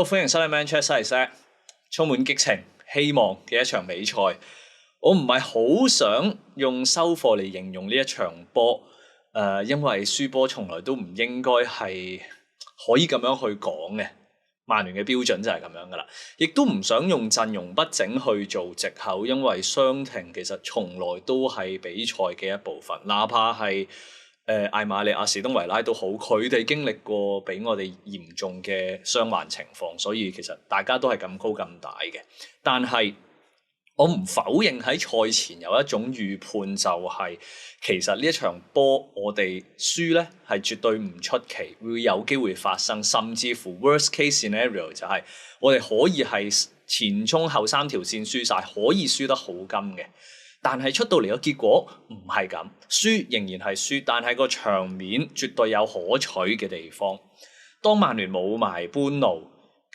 Hello， 歡迎收睇 Manchester United， 充滿激情、希望嘅一場比賽。我唔係好想用收貨嚟形容呢一場波，因為輸波從來都唔應該係可以咁樣去講嘅。曼聯嘅標準就係咁樣噶啦，亦都唔想用陣容不整去做藉口，因為傷停其實從來都係比賽嘅一部分，哪怕係艾馬利、阿士東維拉都好，佢哋經歷過比我哋嚴重嘅傷患情況，所以其實大家都係咁高咁大嘅。但係我唔否認喺賽前有一種預判，就係其實呢一場波我哋輸咧係絕對唔出奇，會有機會發生，甚至乎 worst case scenario 就係我哋可以係前中後三條線輸晒，可以輸得好金嘅。但係出到嚟嘅結果唔係咁，輸仍然係輸，但係個場面絕對有可取嘅地方。當曼聯冇埋班奴，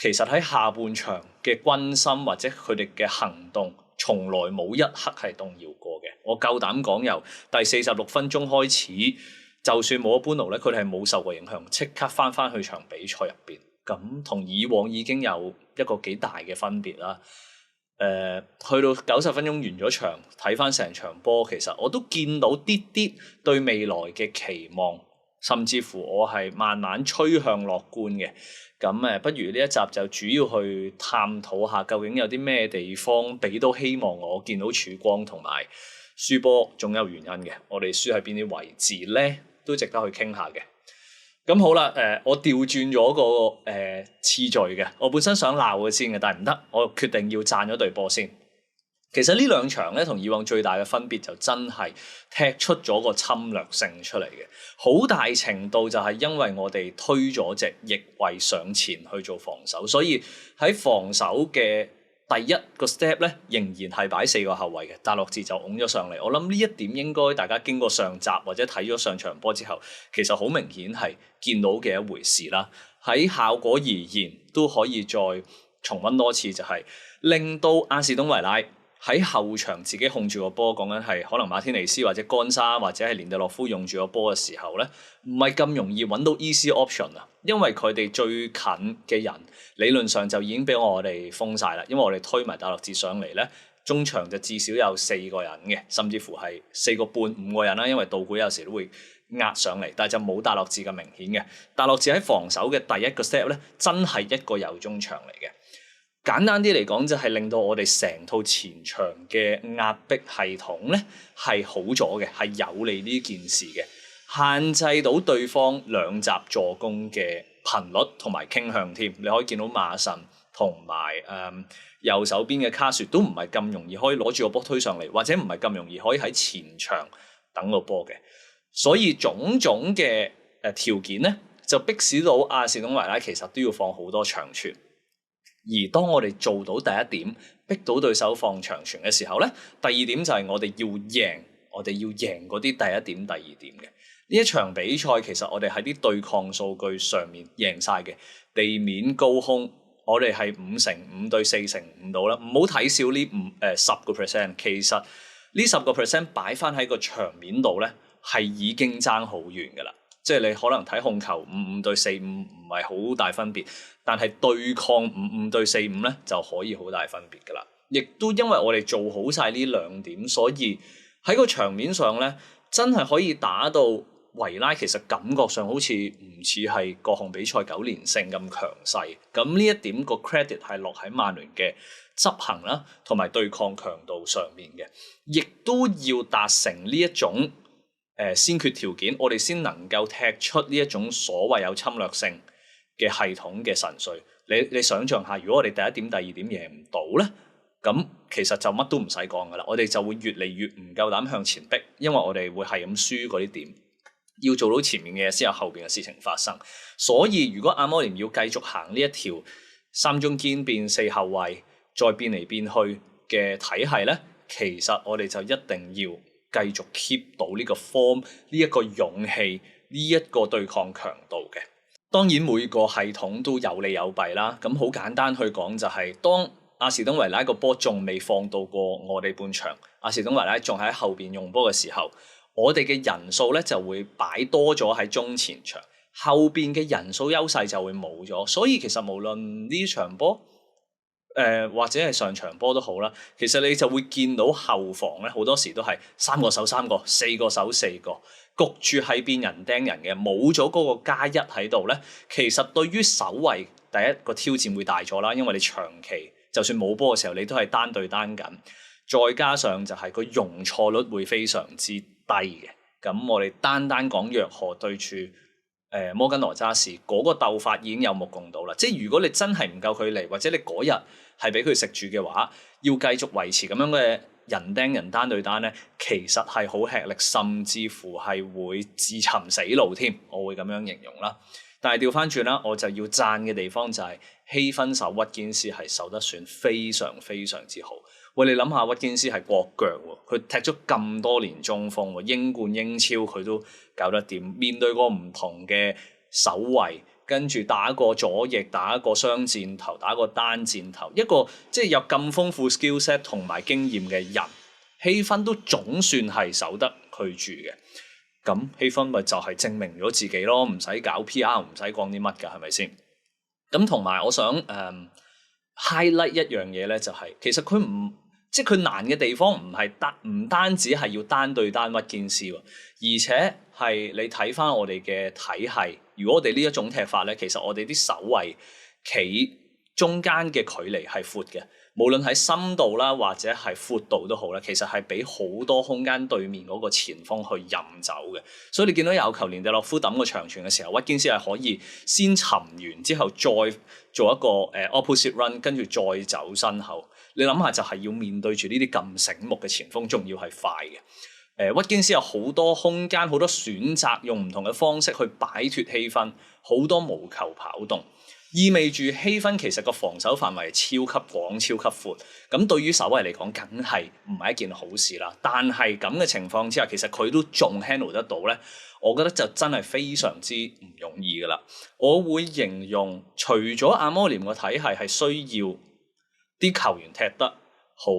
其實喺下半場嘅軍心或者佢哋嘅行動，從來冇一刻係動搖過嘅。我夠膽講，由第46分鐘開始，就算冇咗班奴咧，佢哋係冇受過影響，即刻翻去場比賽入邊。咁同以往已經有一個幾大嘅分別啦。去到90分鐘完咗場，睇翻成場波，其實我都見到啲對未來嘅期望，甚至乎我係慢慢趨向樂觀嘅。咁不如呢一集就主要去探討下究竟有啲咩地方俾到希望我見到曙光，同埋輸波總有原因嘅。我哋輸喺邊啲位置咧，都值得去傾下嘅。咁好啦，我調轉咗個次序嘅，我本身想鬧佢先嘅，但係唔得，我決定要讚咗隊波先。其實呢兩場咧，同以往最大嘅分別就真係踢出咗個侵略性出嚟嘅，好大程度就係因為我哋推咗隻翼位上前去做防守，所以喺防守嘅第一個 step 咧，仍然係擺4個後衛嘅，達洛治就拱咗上嚟。我諗呢一點應該大家經過上集或者睇咗上場波之後，其實好明顯係見到嘅一回事啦。喺效果而言，都可以再重溫多次，就係令到阿士東維拉喺後場自己控住個波，講緊係可能馬天尼斯或者干沙或者係連德洛夫用住個波嘅時候咧，唔係咁容易揾到 easy option 啊，因為佢哋最近嘅人理論上就已經俾我哋封晒啦，因為我哋推埋達洛治上嚟咧，中場就至少有4個人嘅，甚至乎係4個半5個人啦，因為道古有時都會壓上嚟，但係就冇達洛治咁明顯嘅。達洛治喺防守嘅第一個 step 咧，真係一個右中場嚟嘅。簡單啲嚟講，就係令到我哋成套前場嘅壓迫系統咧係好咗嘅，係有利呢件事嘅，限制到對方兩閘助攻嘅頻率同埋傾向添。你可以見到馬神同埋右手邊嘅卡雪都唔係咁容易可以攞住個波推上嚟，或者唔係咁容易可以喺前場等個波嘅。所以種種嘅條件咧，就迫使到阿士東維拉其實都要放好多長傳。而當我哋做到第一點，逼到對手放長傳嘅時候咧，第二點就係我哋要贏嗰啲第一點、第二點嘅。呢一場比賽其實我哋喺啲對抗數據上面贏晒嘅，地面高空我哋係5/5對4/5到啦，唔好睇少呢10%，其實呢10% 擺翻喺個場面度咧係已經爭好遠噶啦。即係你可能睇控球5/5對4/5唔係好大分別，但係對抗5/5對4/5咧就可以好大分別㗎啦。亦都因為我哋做好晒呢兩點，所以喺個場面上咧真係可以打到維拉其實感覺上好似唔似係各項比賽9連勝咁強勢。咁呢一點個 credit 係落喺曼聯嘅執行啦，同埋對抗強度上面嘅，亦都要達成呢一種先決條件，我哋先能夠踢出呢一種所謂有侵略性嘅系統嘅神髓。你想象下，如果我哋第一點、第二點贏唔到咧，咁其實就乜都唔使講噶啦，我哋就會越嚟越唔夠膽向前逼，因為我哋會係咁輸嗰啲點。要做到前面嘅嘢，先有後邊嘅事情發生。所以如果阿摩連要繼續行呢一條3中堅變4後衛，再變嚟變去嘅體系咧，其實我哋就一定要繼續 keep 到呢個 form， 呢一個勇氣，呢一個對抗強度嘅。當然每個系統都有利有弊啦。咁好簡單去講就係，當阿士東維拉個波仲未放到過我哋半場，阿士東維拉仲喺後邊用波嘅時候，我哋嘅人數咧就會擺多咗喺中前場，後邊嘅人數優勢就會冇咗。所以其實無論呢場波或者係上場波都好啦，其實你就會見到後防咧好多時都係3個守3個，4個守4個，焗住係變人釘人嘅，冇咗嗰個加一喺度咧，其實對於守衞第一個挑戰會大咗啦，因為你長期就算冇波嘅時候，你都係單對單緊，再加上就係個容錯率會非常之低嘅。咁我哋單講約荷對住摩根羅渣士嗰個鬥法已經有目共睹啦。即係如果你真係唔夠佢嚟，或者你嗰日係俾佢食住嘅話，要繼續維持咁樣嘅人釘人單對單咧，其實係好吃力，甚至乎係會自尋死路添。我會咁樣形容啦。但係調翻轉啦，我就要讚嘅地方就係希芬守屈堅斯係守得算非常非常之好。喂，你諗下屈堅斯係國腳喎，佢踢咗咁多年中鋒喎，英冠英超佢都搞得掂。面對過唔同嘅守衞，跟住打個左翼，打個雙箭頭，打個單箭頭，一個即係有咁豐富 skill set 同埋經驗嘅人，希芬都總算係守得佢住嘅。咁希芬咪就係證明咗自己咯，唔使搞 PR，唔使講啲乜㗎，係咪先？咁同埋我想highlight 一樣嘢咧，就係其實佢唔即係佢難嘅地方唔單止係要單對單屈堅斯喎，而且係你睇翻我哋嘅體系，如果我哋呢一種踢法咧，其實我哋啲守衞企中間嘅距離係闊嘅，無論喺深度啦或者係闊度都好啦，其實係俾好多空間對面嗰個前鋒去任走嘅。所以你見到有球連地洛夫抌個長傳嘅時候，屈堅斯係可以先沉完之後再做一個opposite run，跟住再走身後。你諗下就係要面對住呢啲咁醒目嘅前鋒，仲要係快嘅。屈堅斯有好多空間，好多選擇，用唔同嘅方式去擺脫希芬，好多無球跑動。意味住希芬其實個防守範圍係超級廣、超級闊，咁對於守衞嚟講，梗係唔係一件好事啦。但係咁嘅情況之下，其實佢都仲 handle 得到咧，我覺得就真係非常之唔容易噶啦。我會形容，除咗阿摩廉個體系係需要啲球員踢得好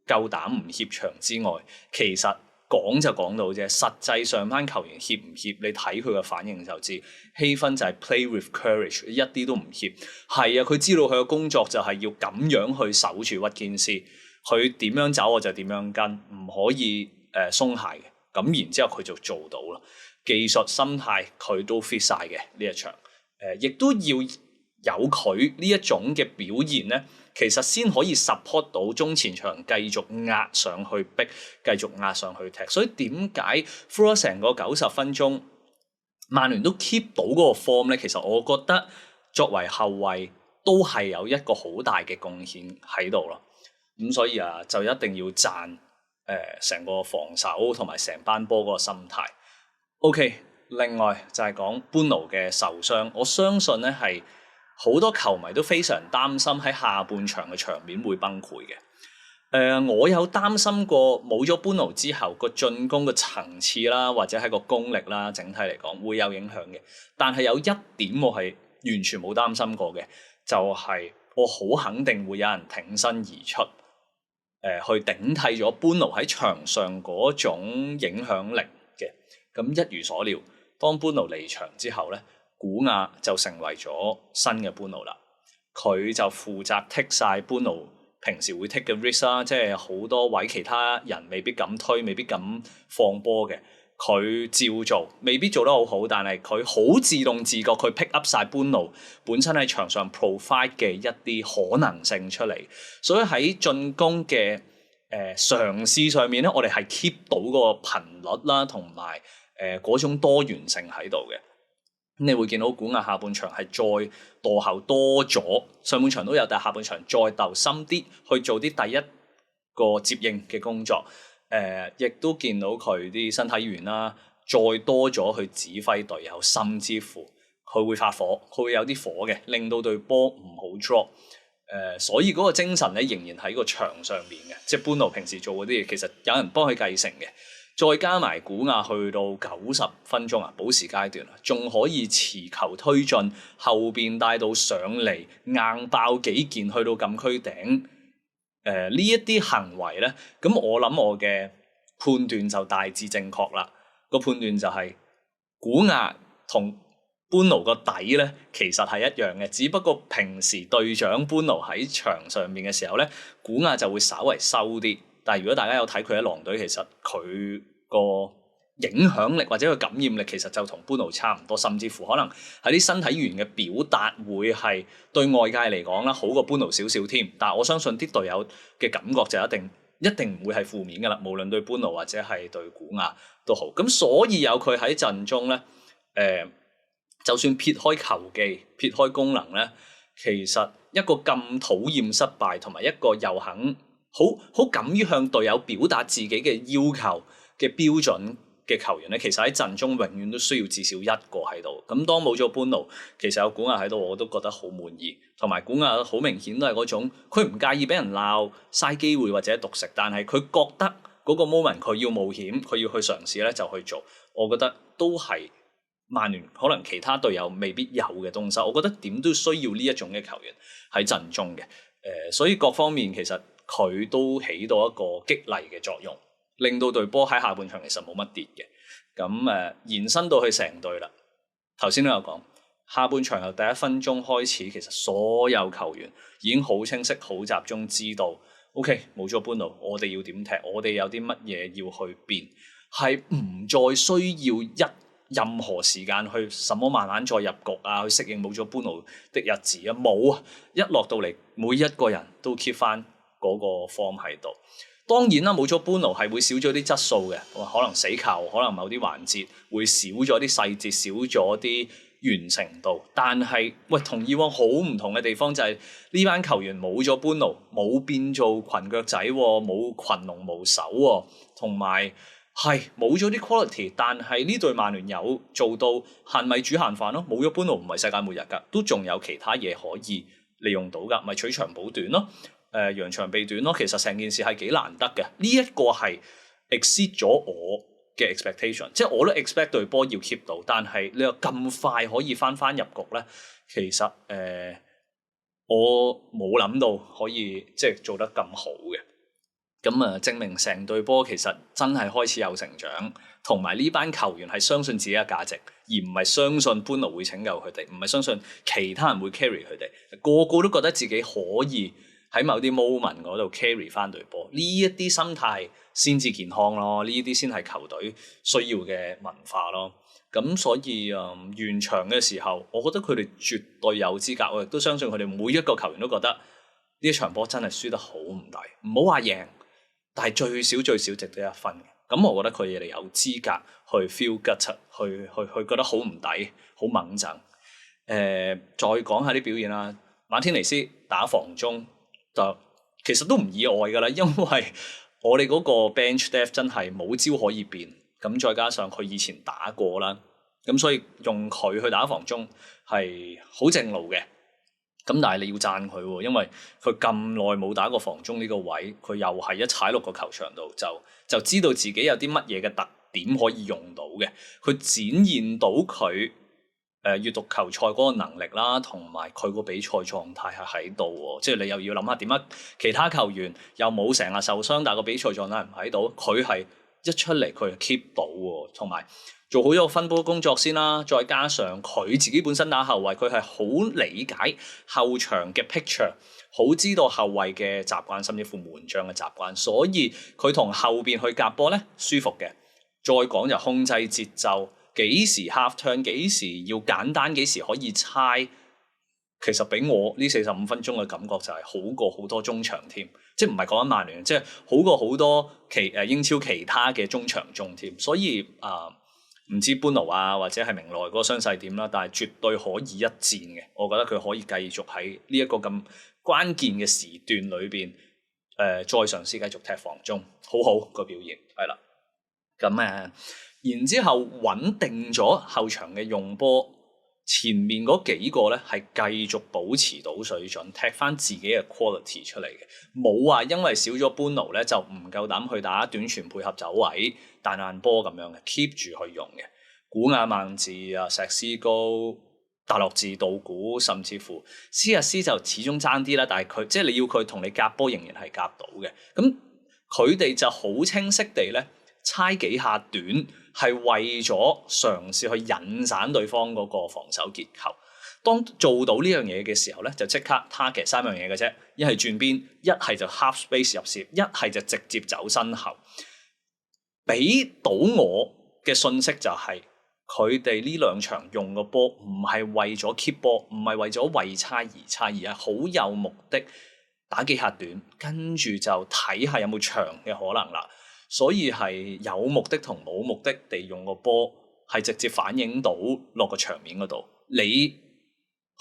夠膽唔怯場之外，其實講就講到啫，實際上班球員怯唔怯，你睇佢嘅反應就知。希芬就係 play with courage， 一啲都唔怯。係啊，佢知道佢嘅工作就係要咁樣去守住屈堅斯，佢點樣走我就點樣跟，唔可以鬆懈嘅。咁然之後佢就做到啦。技術心態佢都 fit 晒嘅呢一場，亦都要有佢呢一種嘅表現咧。其實先可以 support 到中前場繼續壓上去逼，繼續壓上去踢。所以點解 through 成個90分鐘，曼聯都 keep 到嗰個 form 咧？其實我覺得作為後衞都係有一個好大嘅貢獻喺度咯。咁所以就一定要讚成個防守同埋成班波嗰個心態。OK， 另外就係講般奴嘅受傷，我相信咧係好多球迷都非常擔心喺下半場嘅場面會崩潰嘅。我有擔心過冇咗般奴之後個進攻嘅層次啦，或者係個功力啦，整體嚟講會有影響嘅。但係有一點我係完全冇擔心過嘅，就係我好肯定會有人挺身而出，去頂替咗般奴喺場上嗰種影響力嘅。咁一如所料，當般奴離場之後咧，古亞就成為咗新嘅般奴啦，佢就負責剔晒般奴平時會剔嘅 risk 啦，即係好多位其他人未必敢推、未必敢放波嘅，佢照做，未必做得好好，但係佢好自動自覺，佢 pick up 晒般奴本身喺場上 provide 嘅一啲可能性出嚟，所以喺進攻嘅嘗試上面咧，我哋係 keep 到個頻率啦，同埋嗰種多元性喺度嘅。你會見到古亞下半場係再墮後多咗，上半場都有，但係下半場再鬥深啲去做啲第一個接應嘅工作。亦都見到佢啲身體語言啦，再多咗去指揮隊友，甚至乎佢會發火，佢會有啲火嘅，令到隊波唔好 drop。所以嗰個精神咧仍然喺個場上面嘅，即係般奴平時做嗰啲嘢，其實有人幫佢繼承嘅。再加埋古亞去到90分鐘補時階段仲可以持球推進，後邊帶到上嚟硬爆幾件去到禁區頂。呢一啲行為咧，咁我諗我嘅判斷就大致正確啦。個判斷就係古亞同般奴個底咧其實係一樣嘅，只不過平時隊長般奴喺場上面嘅時候咧，古亞就會稍為收啲。但係如果大家有睇佢喺狼隊，其實佢個影響力或者個感染力其實就同般奴差唔多，甚至乎可能喺啲身體語言嘅表達會係對外界嚟講啦好過般奴少少添。但係我相信啲隊友嘅感覺就一定唔會係負面㗎啦，無論對般奴或者係對古亞都好。咁所以有佢喺陣中咧，就算撇開球技、撇開功能咧，其實一個咁討厭失敗，同埋一個又肯好敢於向隊友表達自己嘅要求嘅標準嘅球員咧，其實喺陣中永遠都需要至少一個喺度。咁當冇咗般奴，其實有古亞喺度，我都覺得好滿意。同埋古亞好明顯都係嗰種，佢唔介意俾人鬧、嘥機會或者獨食，但係佢覺得嗰個 moment 佢要冒險，佢要去嘗試咧就去做。我覺得都係曼聯可能其他隊友未必有嘅東西，我覺得點都需要呢一種嘅球員喺陣中嘅。所以各方面其實佢都起到一個激勵嘅作用，令到隊波喺下半場其實冇乜跌嘅。咁延伸到去成隊啦。頭先都有講，下半場由第一分鐘開始，其實所有球員已經好清晰、好集中，知道 OK 冇咗般奴，我哋要點踢，我哋有啲乜嘢要去變，係唔再需要任何時間去什麼慢慢再入局啊，去適應冇咗般奴的日子啊，冇啊！一落到嚟，每一個人都 keep 翻嗰個 form 喺度。當然啦，冇咗般奴係會少咗啲質素嘅，可能死球，可能某啲環節會少咗啲細節，少咗啲完成度。但係喂，同以往好唔同嘅地方就係呢班球員冇咗般奴，冇變做裙腳仔，冇群龍無首，同埋係冇咗啲 quality， 但係呢隊曼聯有做到限米煮限飯咯。冇咗般奴唔係世界末日㗎，都仲有其他嘢可以利用到㗎，咪取長補短咯，揚長避短咯。其實成件事係幾難得嘅，呢一個係 exceed 咗我嘅 expectation， 即係我都 expect 隊波要 keep 到，但係你話咁快可以翻入局咧，其實我冇諗到可以即係做得咁好嘅。咁證明成隊波其實真係開始有成長，同埋呢班球員係相信自己嘅價值，而唔係相信般奴會拯救佢哋，唔係相信其他人會 carry 佢哋，個個都覺得自己可以喺某啲 moment 嗰度 carry 翻隊波，呢一啲心態先至健康咯，呢啲先係球隊需要嘅文化咯。咁所以完場嘅時候，我覺得佢哋絕對有資格，我亦都相信佢哋每一個球員都覺得呢一場波真係輸得好唔抵，唔好話贏，但係最少值得一分嘅。咁我覺得佢哋有資格去 feel gut，去覺得好唔抵，好猛憎。再講下啲表現啦，馬天尼斯打防中就其實都唔意外㗎啦，因為我哋嗰個 bench depth 真係冇招可以變，咁再加上佢以前打過啦，咁所以用佢去打防中係好正路嘅。咁但係你要讚佢喎，因為佢咁耐冇打過防中呢個位，佢又係一踩落個球場度就知道自己有啲乜嘢嘅特點可以用到嘅，佢展現到佢閱讀球賽嗰個能力啦，同埋佢個比賽狀態係喺度喎，即係你又要諗下點解其他球員又冇成日受傷，但係個比賽狀態唔喺度，佢係一出嚟佢係 keep 到喎，同埋做好咗個分波工作先啦，再加上佢自己本身打後衞，佢係好理解後場嘅 picture， 好知道後衞嘅習慣，甚至乎門將嘅習慣，所以佢同後邊去夾波咧舒服嘅。再講就控制節奏，幾時 half turn， 幾時要簡單，幾時可以猜，其實俾我呢45分鐘嘅感覺就係好過好多中場添，即係唔係講緊曼聯，即係好過好多英超其他嘅中場中添，所以唔知般奴啊或者係明內嗰個傷勢點啦，但係絕對可以一戰嘅。我覺得佢可以繼續喺呢一個咁關鍵嘅時段裏邊，再嘗試繼續踢防中，好個表現係啦。咁然之後穩定咗後場嘅用波，前面嗰幾個咧係繼續保持到水準，踢翻自己嘅 quality 出嚟嘅，冇話因為少咗般奴咧就唔夠膽去打短傳配合走位彈爛波咁樣嘅 ，keep 住去用嘅。古亞曼治啊、石斯高、達洛治、道古，甚至乎斯亞斯就始終爭啲啦，但係佢即係你要佢同你夾波仍然係夾到嘅。咁佢哋就好清晰地咧猜幾下短係為咗嘗試去引散對方嗰個防守結構。當做到呢樣嘢嘅時候咧，就即刻 target 3樣嘢嘅啫，一係轉邊，一係就 half space 入攝，一係就直接走身後。俾到我嘅信息就係佢哋呢兩場用個波唔係為咗 keep 波，唔係為咗為猜而猜，而係好有目的打幾下短，跟住就睇下有冇長嘅可能啦。所以係有目的同冇目的地用個波，係直接反映到落個場面嗰度。你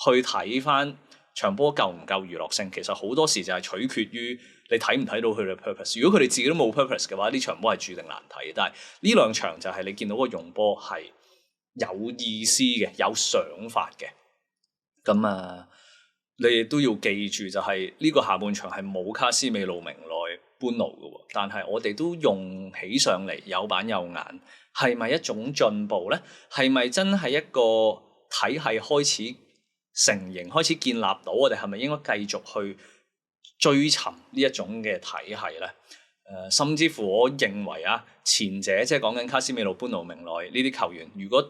去睇翻場波夠唔夠娛樂性，其實好多時就係取決於你睇唔睇到佢哋 purpose。如果佢哋自己都冇 purpose 嘅話，呢場波係注定難睇。但係呢兩場就係你見到個用波係有意思嘅，有想法嘅。咁你亦都要記住，就係呢個下半場係冇卡斯美路、明內、般奴嘅，但係我哋都用起上嚟有板有眼，係咪一種進步咧？係咪真係一個體系開始成型，開始建立到？我哋係咪應該繼續去追尋呢一種嘅體系咧？甚至乎我認為前者即係講緊卡斯美路、般奴、明內呢啲球員，如果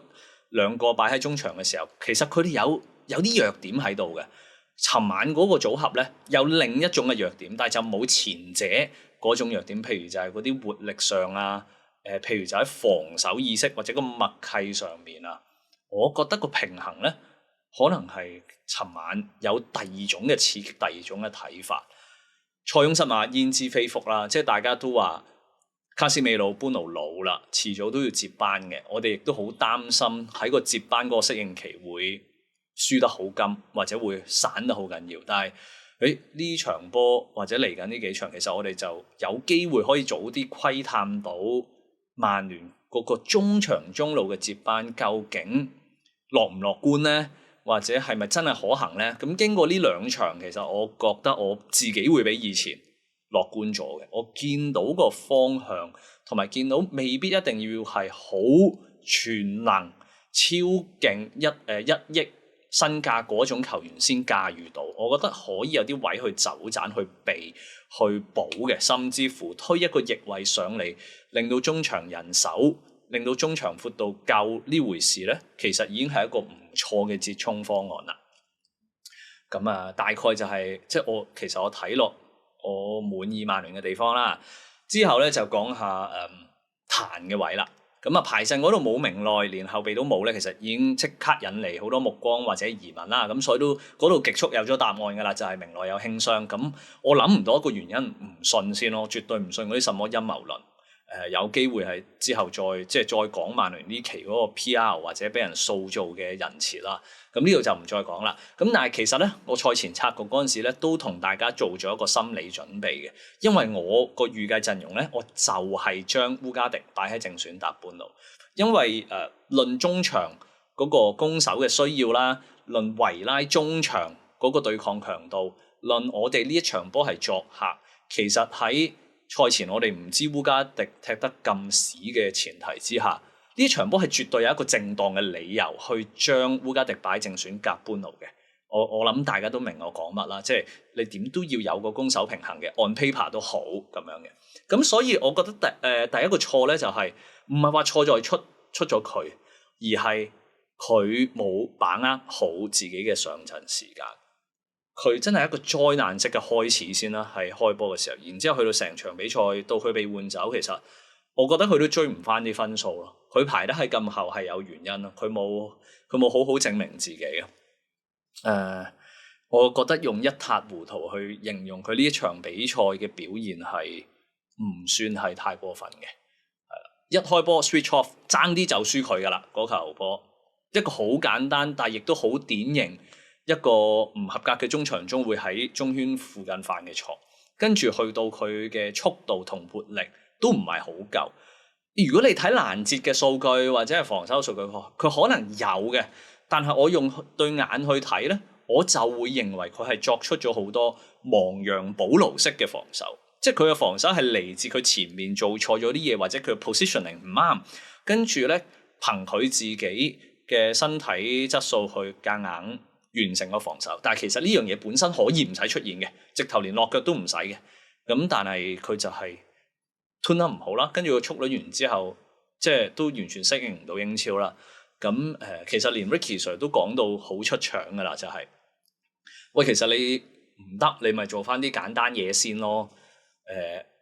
兩個擺喺中場嘅時候，其實佢哋有啲弱點喺度嘅。尋晚嗰個組合咧，有另一種嘅弱點，但係就冇前者嗰種弱點。譬如就係嗰啲活力上譬如就喺防守意識或者個默契上面我覺得個平衡咧，可能係尋晚有第二種嘅刺激，第二種嘅睇法。塞翁失馬焉知非福啦，即係大家都話卡斯美路、般奴老啦，遲早都要接班嘅。我哋亦都好擔心喺個接班嗰個適應期會輸得好金，或者會散得好緊要。但係呢場波或者嚟緊呢幾場，其實我哋就有機會可以早啲窺探到曼聯嗰個中場中路嘅接班究竟樂唔樂觀呢？或者係咪真係可行呢？咁經過呢兩場，其實我覺得我自己會比以前樂觀咗嘅。我見到個方向，同埋見到未必一定要係好全能、超勁一億身價嗰種球員先駕馭到。我覺得可以有啲位去走盞、去避、去補嘅，甚至乎推一個翼位上嚟，令到中場人手，令到中場闊度夠呢回事咧，其實已經係一個唔錯嘅折衝方案啦。咁大概就係即係其實我睇落我滿意曼聯嘅地方啦。之後咧就講下彈嘅位啦。排陣嗰度冇明內，連後備都冇咧，其實已經即刻引嚟好多目光或者疑問啦。咁所以都嗰度極速有咗答案㗎啦，就係明內有輕傷。咁我諗唔到一個原因唔信先咯，絕對唔信嗰啲什麼陰謀論。有機會係之後再講曼聯呢期嗰個 PR 或者俾人塑造嘅人設啦。咁呢度就唔再講啦。咁但係其實咧，我賽前策局嗰陣時咧，都同大家做咗一個心理準備嘅，因為我個預計陣容咧，我就係將烏加迪擺喺正選搭般奴，因為論中場嗰個攻守嘅需要啦，論維拉中場嗰個對抗強度，論我哋呢一場波係作客，其實喺賽前我哋唔知烏加迪踢得咁屎嘅前提之下，呢場波係絕對有一個正當嘅理由去將烏加迪擺正選夾般奴嘅。我諗大家都明我講乜啦，即係你點都要有個攻守平衡嘅，on paper 都好咁樣嘅。咁所以我覺得第一個錯咧就係唔係話錯在出咗佢，而係佢冇把握好自己嘅上陣時間。佢真係一個災難式嘅開始先啦，係開波嘅時候，然之後去到成場比賽到佢被換走，其實我覺得佢都追唔翻啲分數咯。佢排得喺咁後係有原因咯，佢冇好好證明自己啊。我覺得用一塌糊塗去形容佢呢一場比賽嘅表現係唔算係太過分嘅。一開波 switch off， 爭啲就輸佢噶啦嗰球波，一個好簡單但係亦都好典型。一個唔合格嘅中場中會喺中圈附近犯嘅錯，跟住去到佢嘅速度同活力都唔係好夠。如果你睇攔截嘅數據或者係防守數據，佢可能有嘅，但係我用對眼去睇咧，我就會認為佢係作出咗好多亡羊補牢式嘅防守，即係佢嘅防守係嚟自佢前面做錯咗啲嘢，或者佢嘅 positioning 唔啱，跟住咧憑佢自己嘅身體質素去夾硬完成個防守，但係其實呢樣嘢本身可以唔使出現嘅，直頭連落腳都唔使嘅。咁但係佢就係吞得唔好啦，跟住個速率完之後，即係都完全適應唔到英超啦。咁其實連 Ricky Sir 都講到好出場噶啦，就係、喂，其實你唔得，你咪做翻啲簡單嘢先咯。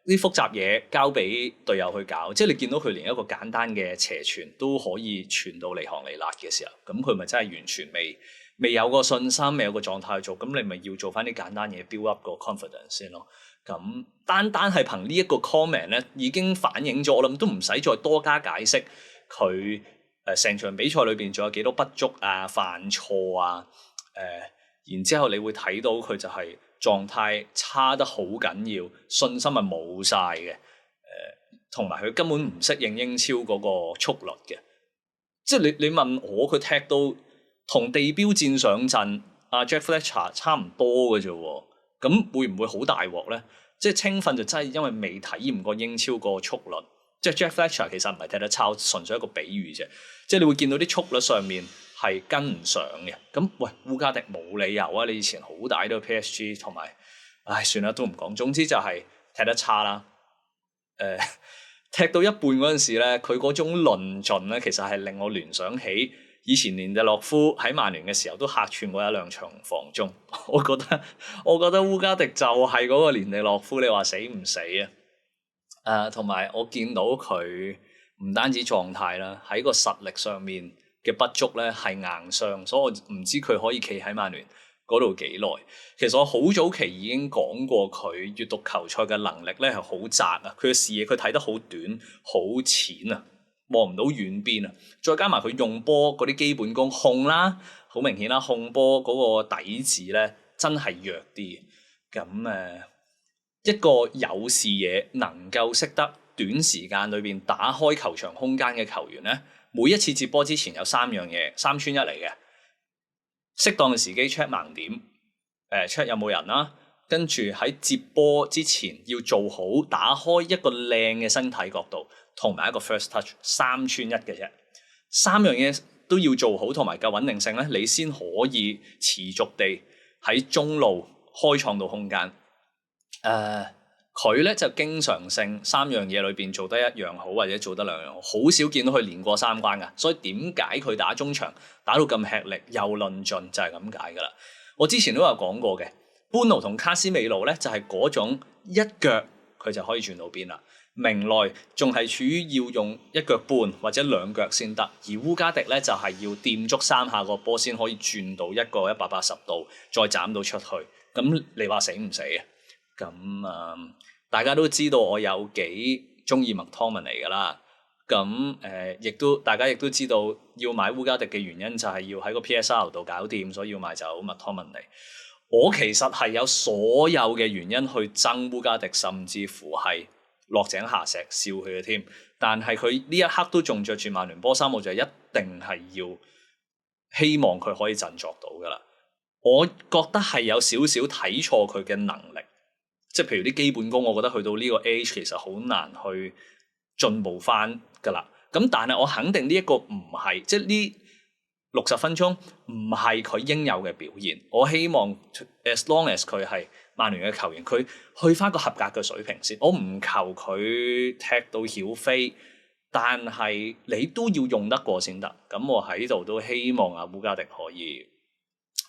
啲複雜嘢交俾隊友去搞，即係你見到佢連一個簡單嘅斜傳都可以傳到離行離辣嘅時候，咁佢咪真係完全未有個信心，未有個狀態去做，咁你咪要做翻啲簡單嘢 build up 個 confidence 先咯。咁單係憑呢一個 comment 咧，已經反映咗，我諗都唔使再多加解釋佢成場比賽裏邊仲有幾多不足啊、犯錯啊，然之後你會睇到佢就係狀態差得好緊要，信心係冇晒嘅，同埋佢根本唔適應英超嗰個速率嘅。即係你問我，佢踢到同地標戰上陣，阿 Jack Fletcher 差唔多嘅啫喎，咁會唔會好大鑊咧？即係青訓就真係因為未體驗過英超個速率，即係 Jack Fletcher 其實唔係踢得差，純粹一個比喻啫。即係你會見到啲速率上面係跟唔上嘅。咁喂，烏加迪冇理由啊！你以前好大都 PSG 同埋，唉，算啦，都唔講。總之就係踢得差啦。踢到一半嗰陣時咧，佢嗰種論盡咧，其實係令我聯想起以前連迪洛夫喺曼聯嘅時候都客串過一兩場防中。我覺得烏加迪就係嗰個連迪洛夫，你話死唔死啊？同埋我見到佢唔單止狀態啦，喺個實力上面嘅不足咧係硬傷，所以我唔知佢可以企喺曼聯嗰度幾耐。其實我好早期已經講過佢閱讀球賽嘅能力咧係好窄啊，佢嘅視野佢睇得好短好淺啊，望唔到遠邊啊。再加埋佢用波嗰啲基本功控啦，好明顯啦，控波嗰個底子咧真係弱啲。咁一個有視野能夠識得短時間裏邊打開球場空間嘅球員咧，每一次接波之前有三樣嘢，三穿一嚟嘅。適當嘅時機 check 盲點，check 有冇人啦，跟住喺接波之前要做好打開一個靚嘅身體角度，同埋一個 first touch， 三穿一嘅啫。三樣嘢都要做好，同埋夠穩定性咧，你先可以持續地喺中路開創到空間。佢咧就經常性三樣嘢裏邊做得一樣好，或者做得兩樣好，好少見到佢連過三關噶。所以點解佢打中場打到咁吃力又論盡就係咁解噶啦。我之前都有講過嘅，班奴同卡斯美路咧就係嗰種一腳佢就可以轉到邊啦。明內仲係處於要用一腳半或者兩腳先得，而烏加迪咧就係要掂足三下個波先可以轉到一個180度，再斬到出去。咁你話死唔死啊？咁大家都知道我有幾中意麥湯文尼噶啦。咁亦都大家亦都知道要買烏加迪嘅原因就係要喺個 PSR 度搞掂，所以要買走麥湯文尼。我其實係有所有嘅原因去憎烏加迪，甚至乎係落井下石笑佢嘅添。但係佢呢一刻都仲着住曼聯波衫，我就一定係要希望佢可以振作到噶啦。我覺得係有少少睇錯佢嘅能力。即係譬如啲基本功，我覺得去到呢個 age 其實好難去進步翻噶啦。咁但係我肯定呢一個唔係，即係呢60分鐘唔係佢應有嘅表現。我希望 as long as 佢係曼聯嘅球員，佢去翻個合格嘅水平先。我唔求佢踢到曉飛，但係你都要用得過先得。咁我喺度都希望阿烏加迪可以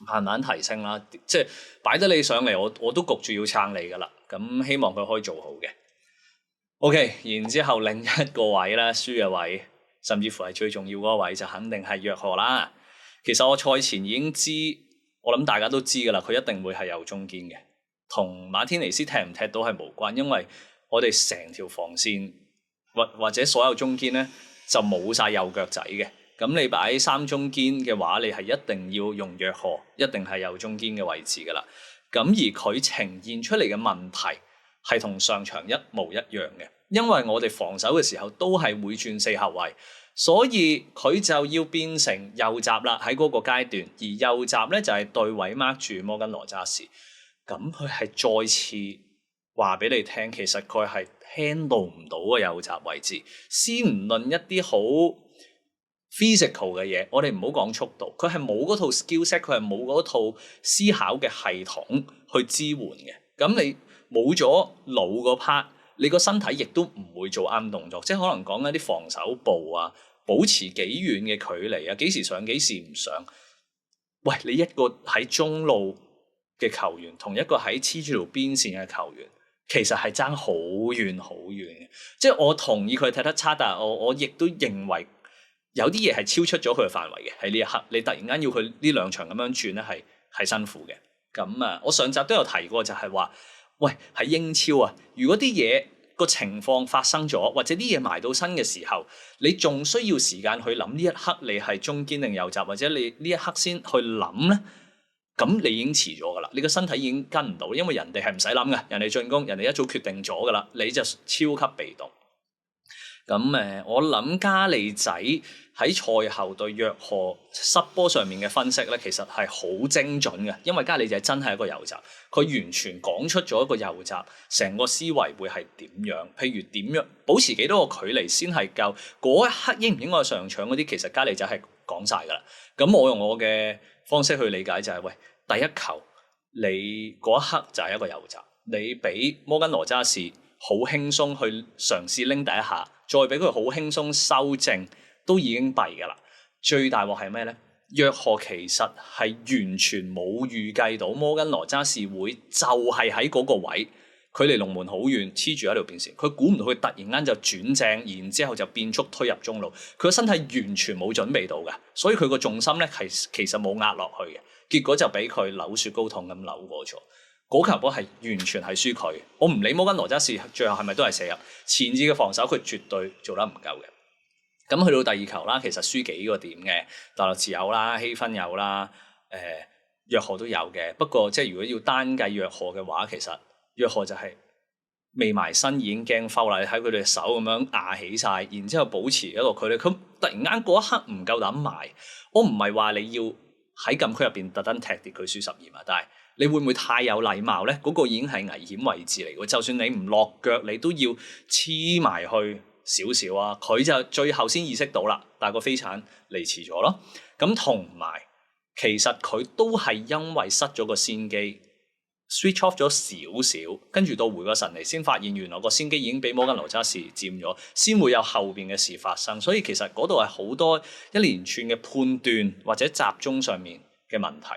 慢慢提升啦，即係擺得你上嚟，我都焗住要撐你噶啦。咁希望佢可以做好嘅。OK， 然之後另一個位咧，輸嘅位，甚至乎係最重要嗰個位，就肯定係約荷啦。其實我賽前已經知，我諗大家都知噶啦，佢一定會係右中堅嘅，同馬天尼斯踢唔踢到係無關，因為我哋成條防線或者所有中堅咧就冇晒右腳仔嘅。咁你擺三中堅嘅話，你係一定要用約荷，一定係右中堅嘅位置噶啦。咁而佢呈現出嚟嘅問題係同上場一模一樣嘅，因為我哋防守嘅時候都係會轉四後衛，所以佢就要變成右閘啦喺嗰個階段，而右閘咧就係對位 mark 住摩根羅渣士。咁佢係再次話俾你聽，其實佢係 handle 唔到個右閘位置。先唔論一啲好 physical 嘅嘢，我哋唔好講速度，佢係冇嗰套 skill set， 佢係冇嗰套思考嘅系統去支援嘅。咁你冇咗腦嗰 part，你個身體亦都唔會做啱動作，即係可能講緊啲防守步啊，保持幾遠嘅距離啊，幾時上幾時唔上。喂，你一個喺中路嘅球員，同一個喺黐住條邊線嘅球員，其實係爭好遠好遠嘅。即係我同意佢踢得差，但係我亦都認為有啲嘢係超出咗佢嘅範圍嘅。喺呢一刻，你突然間要佢呢兩場咁樣轉咧，係辛苦嘅。咁啊，我上集都有提過，就係話，喂，喺英超啊，如果啲嘢個情況發生咗，或者啲嘢埋到身嘅時候，你仲需要時間去諗呢一刻你係中堅定右閘，或者你呢一刻先去諗咧，咁你已經遲咗噶啦，你個身體已經跟唔到，因為人哋係唔使諗嘅，人哋進攻，人哋一早決定咗噶啦，你就超級被動。咁我諗加利仔喺賽後對約翰失波上面嘅分析咧，其實係好精準嘅，因為加利仔真係一個右閘，佢完全講出咗一個右閘成個思維會係點樣，譬如點樣保持幾多個距離先係夠，嗰一刻應唔應該上場嗰啲，其實加利仔係講晒噶啦。咁我用我嘅方式去理解就係，喂，第一球你嗰一刻就係一個右閘，你俾摩根羅渣士好輕鬆去嘗試拎第一下，再俾佢好輕鬆修正，都已經弊㗎啦。最大鑊係咩咧？約翰其實係完全冇預計到摩根羅渣士會就係喺嗰個位，距離龍門好遠，黐住喺條邊線。佢估唔到佢突然間就轉正，然之後就變速推入中路。佢個身體完全冇準備到嘅，所以佢個重心咧係其實冇壓落去嘅，結果就俾佢扭雪糕筒咁扭過咗。嗰球波係完全係輸佢，我唔理摩根羅渣士最後係咪都係射入，前置嘅防守佢絕對做得唔夠嘅。咁去到第二球啦，其實輸幾個點嘅，大律治有啦，希芬有啦，約翰都有嘅。不過即係如果要單計約翰嘅話，其實約翰就係未埋身已經驚摟啦，你睇佢哋手咁樣壓起晒，然之後保持一個距離，佢突然間嗰一刻唔夠膽埋。我唔係話你要喺禁區入邊特登踢跌佢輸12碼，但係你會唔會太有禮貌咧？嗰個已經係危險位置嚟嘅，就算你唔落腳，你都要黐埋去少少啊！佢就最後先意識到啦，但係個飛鏟嚟遲咗咯。咁同埋其實佢都係因為失咗個先機 ，switch off 咗少少，跟住到回個神嚟先發現原來個先機已經俾摩根羅渣士佔咗，先會有後邊嘅事發生。所以其實嗰度係好多一連串嘅判斷或者集中上面嘅問題。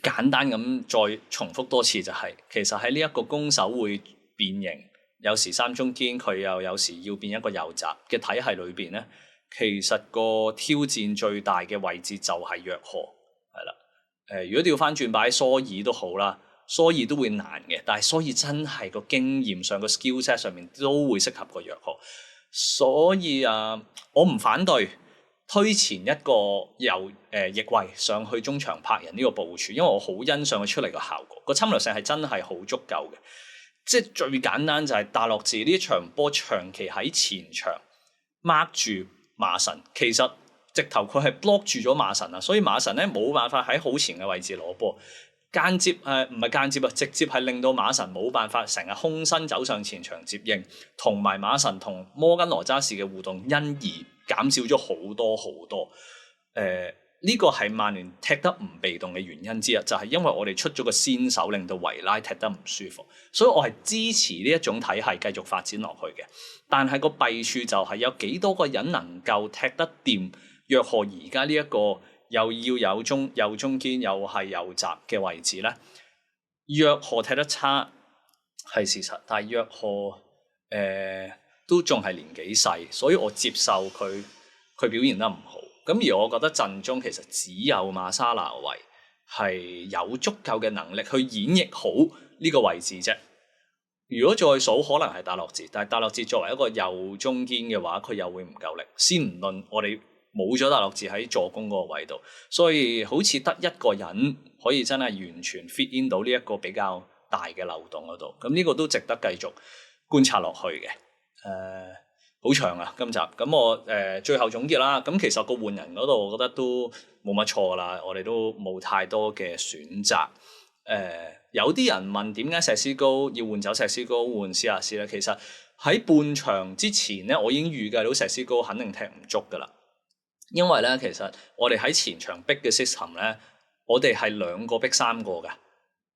簡單咁再重複多次就係，其實喺呢一個攻守會變形，有時三中堅佢又有時要變一個右閘嘅體系裏邊咧，其實個挑戰最大嘅位置就係約翰，係啦。如果調翻轉擺蘇爾都好啦，蘇爾都會難嘅，但係蘇爾真係個經驗上個 skill set 上面都會適合個約翰，所以我唔反對推前一個由翼位上去中場拍人呢個部署，因為我好欣賞佢出嚟個效果，個侵略性係真係好足夠嘅。即係最簡單就係大洛治呢一場波長期喺前場 mark 住馬神，其實直頭佢係 block 住咗馬神啊，所以馬神咧冇辦法喺好前嘅位置攞波，間接唔係間接啊，直接係令到馬神冇辦法成日空身走上前場接應，同埋馬神同摩根羅渣士嘅互動因而減少咗好多好多。呢個係曼聯踢得唔被動嘅原因之一，就係因為我哋出咗個先手，令到維拉踢得唔舒服，所以我係支持呢一種體系繼續發展落去嘅。但係個弊處就係有幾多個人能夠踢得掂約翰而家呢一個又要有中堅又係右閘嘅位置咧？約翰踢得差係事實，但係約翰都仲係年紀細，所以我接受佢表現得唔好。咁而我覺得陣中其實只有馬沙拿維係有足夠嘅能力去演繹好呢個位置啫。如果再數，可能係大洛治，但係大洛治作為一個右中堅嘅話，佢又會唔夠力。先唔論我哋冇咗大洛治喺助攻嗰個位度，所以好似得一個人可以真係完全 fit in 到呢一個比較大嘅漏洞嗰度。咁呢個都值得繼續觀察落去嘅。好長啊，今集咁我最後總結啦。咁其實個換人嗰度，我覺得都冇乜錯啦。我哋都冇太多嘅選擇。有啲人問點解石斯高要換走石斯高換斯亞斯咧？其實喺半場之前咧，我已經預計到石斯高肯定踢唔足噶啦。因為咧，其實我哋喺前場逼嘅 system 咧，我哋係2個逼3個嘅，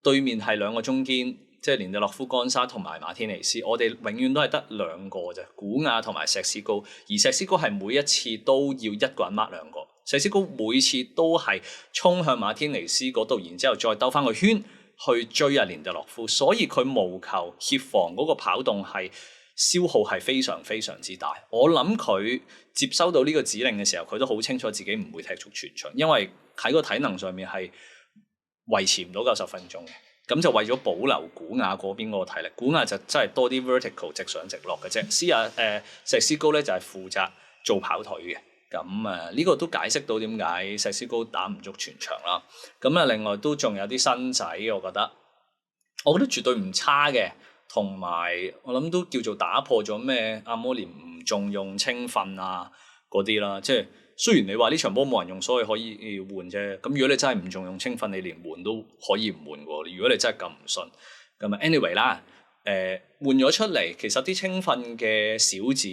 對面係2個中堅即係連地洛夫、干沙同埋馬天尼斯，我哋永遠都係得兩個啫，古亞同埋石斯高，而石斯高係每一次都要一個人 mark 兩個，石斯高每次都係衝向馬天尼斯嗰度，然之後再兜翻個圈去追阿連地洛夫，所以佢無球協防嗰個跑動係消耗係非常非常之大。我諗佢接收到呢個指令嘅時候，佢都好清楚自己唔會踢足全場，因為喺個體能上面係維持唔到90分鐘嘅。咁就為咗保留古亞嗰邊嗰個體力，古亞就真係多啲 vertical 直上直落嘅啫。石斯高咧就係負責做跑腿嘅。咁呢個都解釋到點解石斯高打唔足全場啦。咁另外都仲有啲新仔，我覺得絕對唔差嘅。同埋我諗都叫做打破咗咩阿摩連唔重用青訓啊嗰啲啦。即係雖然你話呢場波冇人用，所以可以換啫。咁如果你真係唔重用青訓，你連換都可以唔換喎。如果你真係咁唔信，咁啊 anyway 啦，換咗出嚟，其實啲青訓嘅小子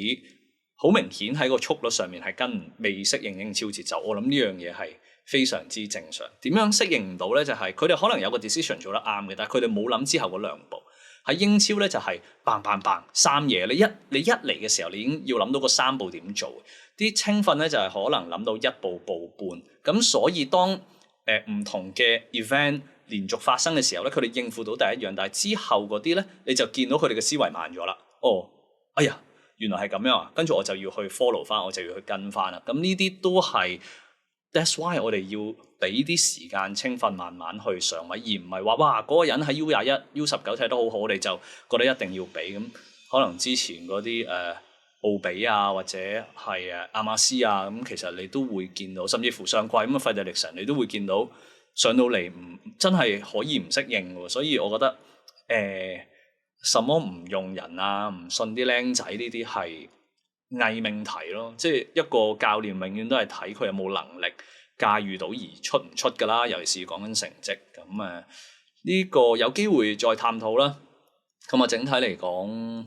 好明顯喺個速率上面係未適應英超節奏。我諗呢樣嘢係非常之正常。點樣適應唔到咧？就係佢哋可能有個 decision 做得啱嘅，但係佢哋冇諗之後嗰兩步。喺英超咧就係嘭嘭嘭三嘢，你一嚟嘅時候，你已經要諗到個三步點做。啲青訓咧就係可能諗到一步步半，咁所以當唔同嘅 event 連續發生嘅時候咧，佢哋應付到第一樣，但係之後嗰啲咧，你就見到佢哋嘅思維慢咗啦。哦，哎呀，原來係咁樣啊，跟住我就要去 follow 翻，我就要去跟翻啦。咁呢啲都係 that's why 我哋要俾啲時間青訓慢慢去上位，而唔係話哇嗰個人喺 U21、U19踢得好好，我哋就覺得一定要俾。咁可能之前嗰啲奧比啊，或者係亞馬斯啊，咁其實你都會見到，甚至乎上季咁嘅費迪力神，你都會見到上到嚟真係可以唔適應喎。所以我覺得什麼唔用人啊，唔信啲僆仔呢啲係偽命題咯。即係一個教練永遠都係睇佢有冇能力駕馭到而出唔出㗎啦。尤其是講緊成績咁呢個有機會再探討啦。咁整體嚟講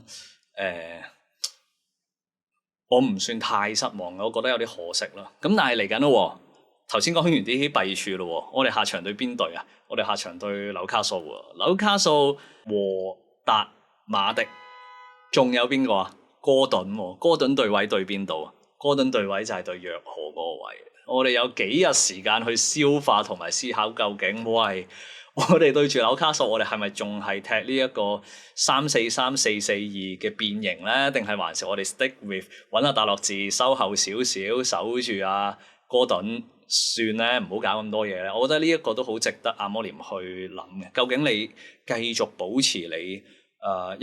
我唔算太失望，我覺得有啲可惜啦。咁但係嚟緊咯，頭先講完啲弊處咯，我哋下場對邊隊啊？我哋下場對紐卡素喎。紐卡素和達馬迪，仲有邊個啊？哥頓喎，哥頓隊位對邊度啊？哥頓隊位就係對約荷嗰個位。我哋有幾日時間去消化同埋思考，究竟我哋對住紐卡素，我哋係咪仲係踢呢一個3-4-3、4-4-2嘅變形咧？定係還是我哋 stick with 揾阿達洛治收後少少，守住哥頓算咧，唔好搞咁多嘢咧。我覺得呢一個都好值得阿摩廉去諗嘅。究竟你繼續保持你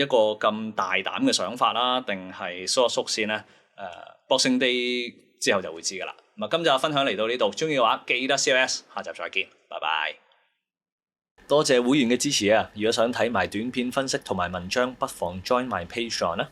一個咁大膽嘅想法啦，定係縮一縮先咧？Boxing Day 之後就會知噶啦。咁今日分享嚟到呢度，中意嘅話記得 CLS， 下集再見，拜拜。多謝會員嘅支持啊！如果想睇埋短片分析同埋文章，不妨 join my Patreon 啦。